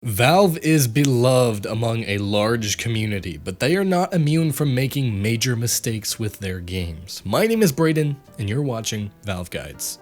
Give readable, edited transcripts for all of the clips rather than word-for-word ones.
Valve is beloved among a large community, but they are not immune from making major mistakes with their games. My name is Brayden, and you're watching Valve Guides.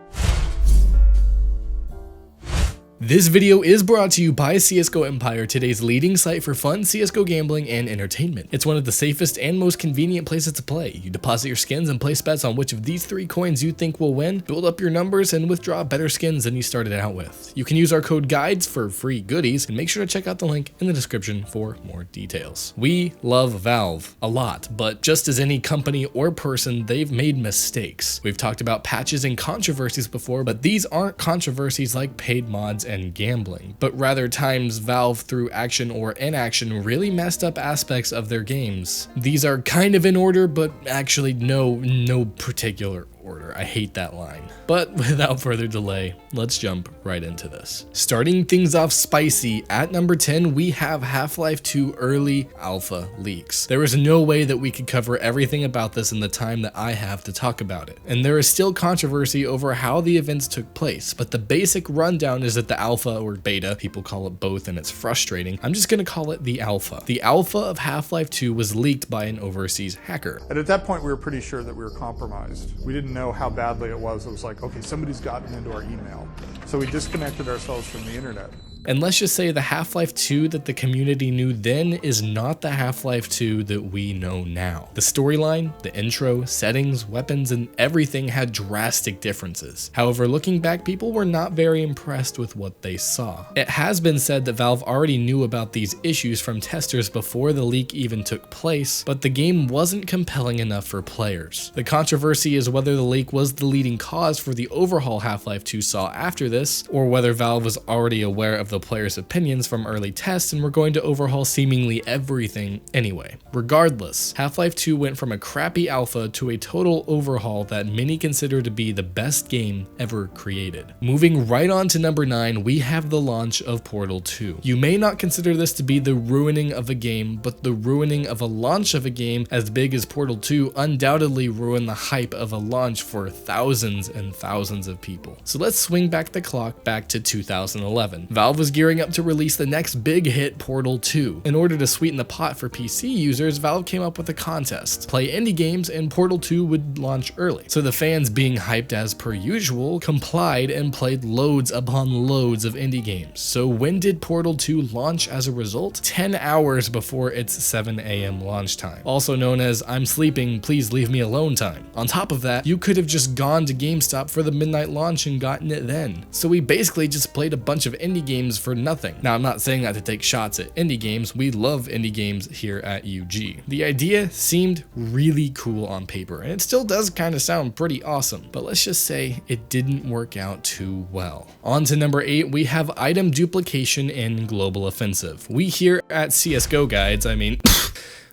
This video is brought to you by CSGO Empire, today's leading site for fun CSGO gambling and entertainment. It's one of the safest and most convenient places to play. You deposit your skins and place bets on which of these 3 coins you think will win, build up your numbers, and withdraw better skins than you started out with. You can use our code GUIDES for free goodies, and make sure to check out the link in the description for more details. We love Valve a lot, but just as any company or person, they've made mistakes. We've talked about patches and controversies before, but these aren't controversies like paid mods and gambling, but rather times Valve through action or inaction really messed up aspects of their games. These are kind of in order, but actually no particular order. I hate that line. But without further delay, let's jump right into this. Starting things off spicy, at number 10 we have Half-Life 2 early alpha leaks. There is no way that we could cover everything about this in the time that I have to talk about it. And there is still controversy over how the events took place, but the basic rundown is that the alpha or beta, people call it both and it's frustrating, I'm just gonna call it the alpha. The alpha of Half-Life 2 was leaked by an overseas hacker. And at that point we were pretty sure that we were compromised. We didn't know how badly it was. It was like, okay, somebody's gotten into our email. So we disconnected ourselves from the internet. And let's just say the Half-Life 2 that the community knew then is not the Half-Life 2 that we know now. The storyline, the intro, settings, weapons, and everything had drastic differences. However, looking back, people were not very impressed with what they saw. It has been said that Valve already knew about these issues from testers before the leak even took place, but the game wasn't compelling enough for players. The controversy is whether the leak was the leading cause for the overhaul Half-Life 2 saw after this, or whether Valve was already aware of the players' opinions from early tests and were going to overhaul seemingly everything anyway. Regardless, Half-Life 2 went from a crappy alpha to a total overhaul that many consider to be the best game ever created. Moving right on to number 9, we have the launch of Portal 2. You may not consider this to be the ruining of a game, but the ruining of a launch of a game as big as Portal 2 undoubtedly ruined the hype of a launch for thousands and thousands of people. So let's swing back the clock back to 2011. Valve was gearing up to release the next big hit, Portal 2. In order to sweeten the pot for PC users, Valve came up with a contest. Play indie games and Portal 2 would launch early. So the fans, being hyped as per usual, complied and played loads upon loads of indie games. So when did Portal 2 launch as a result? 10 hours before its 7 AM launch time. Also known as I'm sleeping, please leave me alone time. On top of that, you could have just gone to GameStop for the midnight launch and gotten it then. So we basically just played a bunch of indie games for nothing. Now, I'm not saying that to take shots at indie games. We love indie games here at UG. The idea seemed really cool on paper, and it still does kind of sound pretty awesome, but let's just say it didn't work out too well. On to number 8, we have item duplication and global offensive. We here at CSGO Guides,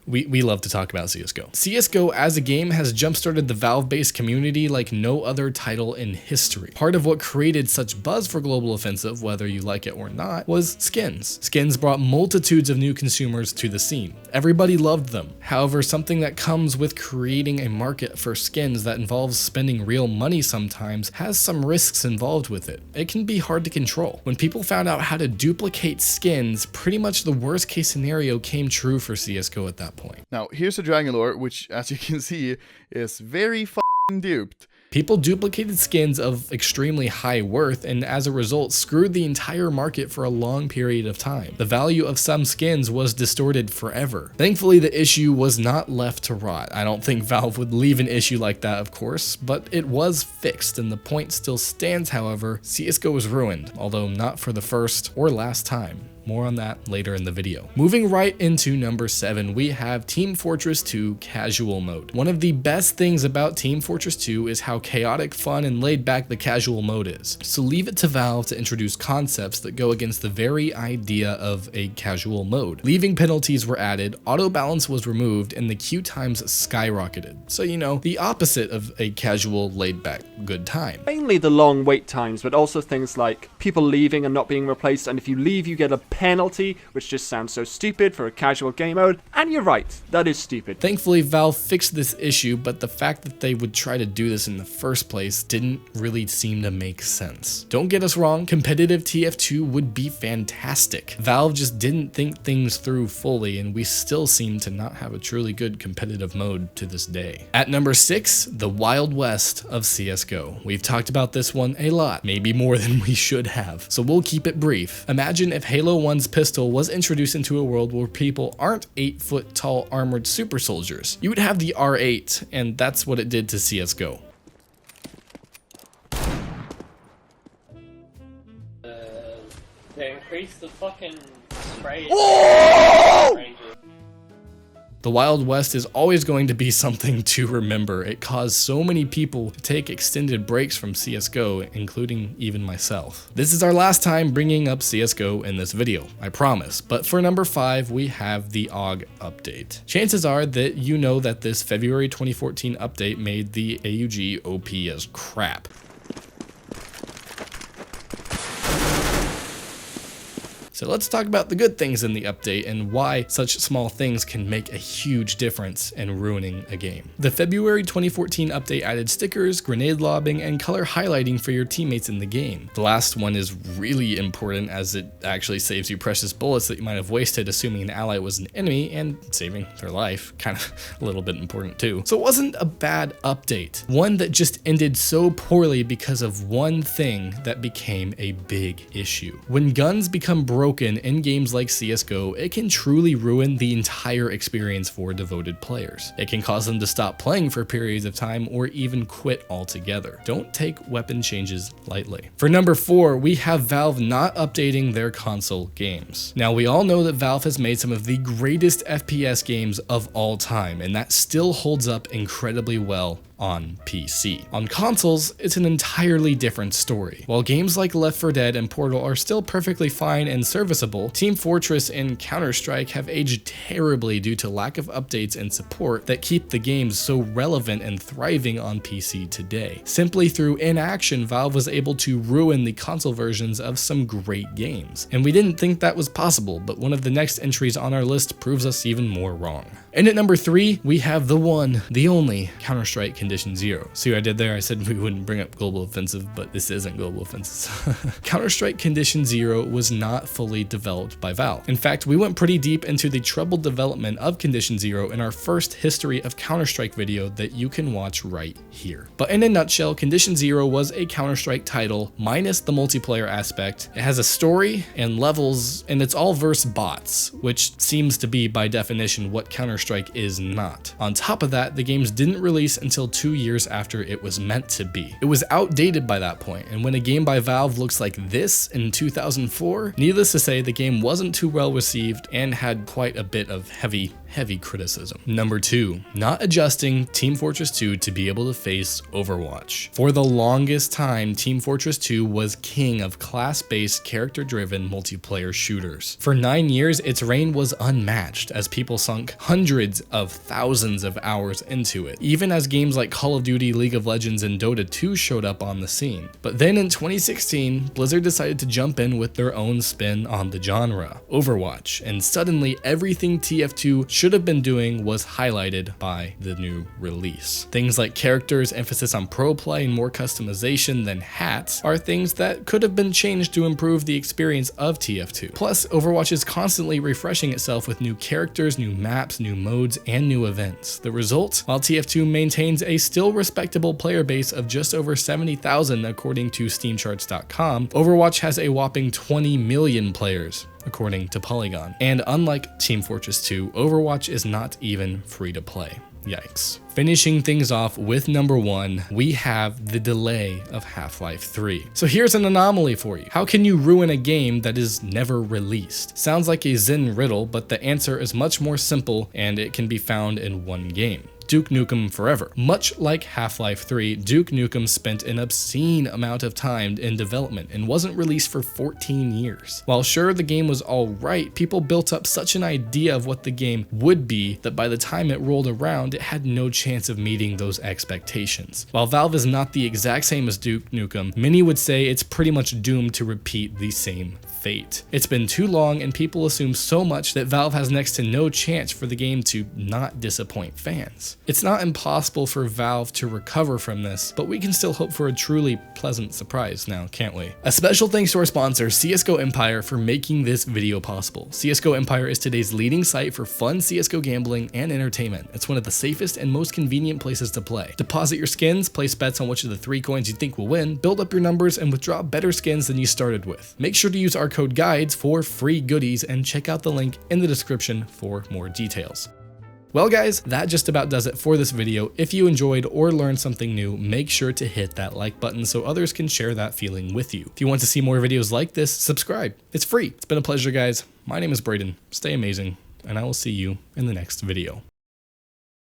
we love to talk about CSGO. CSGO as a game has jump-started the Valve-based community like no other title in history. Part of what created such buzz for Global Offensive, whether you like it or not, was skins. Skins brought multitudes of new consumers to the scene. Everybody loved them. However, something that comes with creating a market for skins that involves spending real money sometimes has some risks involved with it. It can be hard to control. When people found out how to duplicate skins, pretty much the worst case scenario came true for CSGO at that point. Now, here's a Dragon Lore, which, as you can see, is very f***ing duped. People duplicated skins of extremely high worth and as a result screwed the entire market for a long period of time. The value of some skins was distorted forever. Thankfully, the issue was not left to rot. I don't think Valve would leave an issue like that, of course, but it was fixed, and the point still stands, however, CSGO was ruined, although not for the first or last time. More on that later in the video. Moving right into number 7, we have Team Fortress 2 Casual Mode. One of the best things about Team Fortress 2 is how chaotic, fun, and laid back the casual mode is. So leave it to Valve to introduce concepts that go against the very idea of a casual mode. Leaving penalties were added, auto balance was removed, and the queue times skyrocketed. So, you know, the opposite of a casual, laid back, good time. Mainly the long wait times, but also things like people leaving and not being replaced, and if you leave you get a penalty, which just sounds so stupid for a casual game mode, and you're right, that is stupid. Thankfully, Valve fixed this issue, but the fact that they would try to do this in the first place didn't really seem to make sense. Don't get us wrong, competitive TF2 would be fantastic. Valve just didn't think things through fully, and we still seem to not have a truly good competitive mode to this day. At number 6, the Wild West of CSGO. We've talked about this one a lot, maybe more than we should have, so we'll keep it brief. Imagine if Halo 1's pistol was introduced into a world where people aren't 8-foot tall armored super soldiers. You would have the R8, and that's what it did to CSGO. They increased the fucking spray. The Wild West is always going to be something to remember. It caused so many people to take extended breaks from CSGO, including even myself. This is our last time bringing up CSGO in this video, I promise. But for number 5, we have the AUG update. Chances are that you know that this February 2014 update made the AUG OP as crap. So let's talk about the good things in the update and why such small things can make a huge difference in ruining a game. The February 2014 update added stickers, grenade lobbing, and color highlighting for your teammates in the game. The last one is really important as it actually saves you precious bullets that you might have wasted assuming an ally was an enemy, and saving their life, kind of a little bit important too. So it wasn't a bad update, one that just ended so poorly because of one thing that became a big issue. When guns become broken in games like CSGO, it can truly ruin the entire experience for devoted players. It can cause them to stop playing for periods of time or even quit altogether. Don't take weapon changes lightly. For number 4, we have Valve not updating their console games. Now, we all know that Valve has made some of the greatest FPS games of all time, and that still holds up incredibly well on PC. On consoles, it's an entirely different story. While games like Left 4 Dead and Portal are still perfectly fine and serviceable, Team Fortress and Counter-Strike have aged terribly due to lack of updates and support that keep the games so relevant and thriving on PC today. Simply through inaction, Valve was able to ruin the console versions of some great games. And we didn't think that was possible, but one of the next entries on our list proves us even more wrong. And at number 3, we have the one, the only, Counter-Strike Condition Zero. See what I did there? I said we wouldn't bring up Global Offensive, but this isn't Global Offensive. Counter-Strike Condition Zero was not fully developed by Valve. In fact, we went pretty deep into the troubled development of Condition Zero in our first History of Counter-Strike video that you can watch right here. But in a nutshell, Condition Zero was a Counter-Strike title minus the multiplayer aspect. It has a story and levels, and it's all versus bots, which seems to be by definition what Counter-Strike is not. On top of that, the games didn't release until 2 years after it was meant to be. It was outdated by that point, and when a game by Valve looks like this in 2004, needless to say, the game wasn't too well received and had quite a bit of heavy criticism. Number 2, not adjusting Team Fortress 2 to be able to face Overwatch. For the longest time, Team Fortress 2 was king of class-based, character-driven multiplayer shooters. For 9 years, its reign was unmatched as people sunk hundreds of thousands of hours into it, even as games like Call of Duty, League of Legends, and Dota 2 showed up on the scene. But then in 2016, Blizzard decided to jump in with their own spin on the genre, Overwatch, and suddenly everything TF2 should have been doing was highlighted by the new release. Things like characters, emphasis on pro play, and more customization than hats are things that could have been changed to improve the experience of TF2. Plus, Overwatch is constantly refreshing itself with new characters, new maps, new modes, and new events. The result? While TF2 maintains a still respectable player base of just over 70,000 according to SteamCharts.com, Overwatch has a whopping 20 million players, according to Polygon. And unlike Team Fortress 2, Overwatch is not even free to play. Yikes. Finishing things off with number 1, we have the delay of Half-Life 3. So here's an anomaly for you. How can you ruin a game that is never released? Sounds like a Zen riddle, but the answer is much more simple and it can be found in one game. Duke Nukem Forever. Much like Half-Life 3, Duke Nukem spent an obscene amount of time in development and wasn't released for 14 years. While sure the game was alright, people built up such an idea of what the game would be that by the time it rolled around, it had no chance of meeting those expectations. While Valve is not the exact same as Duke Nukem, many would say it's pretty much doomed to repeat the same fate. It's been too long and people assume so much that Valve has next to no chance for the game to not disappoint fans. It's not impossible for Valve to recover from this, but we can still hope for a truly pleasant surprise now, can't we? A special thanks to our sponsor, CSGO Empire, for making this video possible. CSGO Empire is today's leading site for fun CSGO gambling and entertainment. It's one of the safest and most convenient places to play. Deposit your skins, place bets on which of the 3 coins you think will win, build up your numbers, and withdraw better skins than you started with. Make sure to use our code GUIDES for free goodies and check out the link in the description for more details. Well guys, that just about does it for this video. If you enjoyed or learned something new, make sure to hit that like button so others can share that feeling with you. If you want to see more videos like this, subscribe. It's free. It's been a pleasure guys. My name is Braden. Stay amazing, and I will see you in the next video.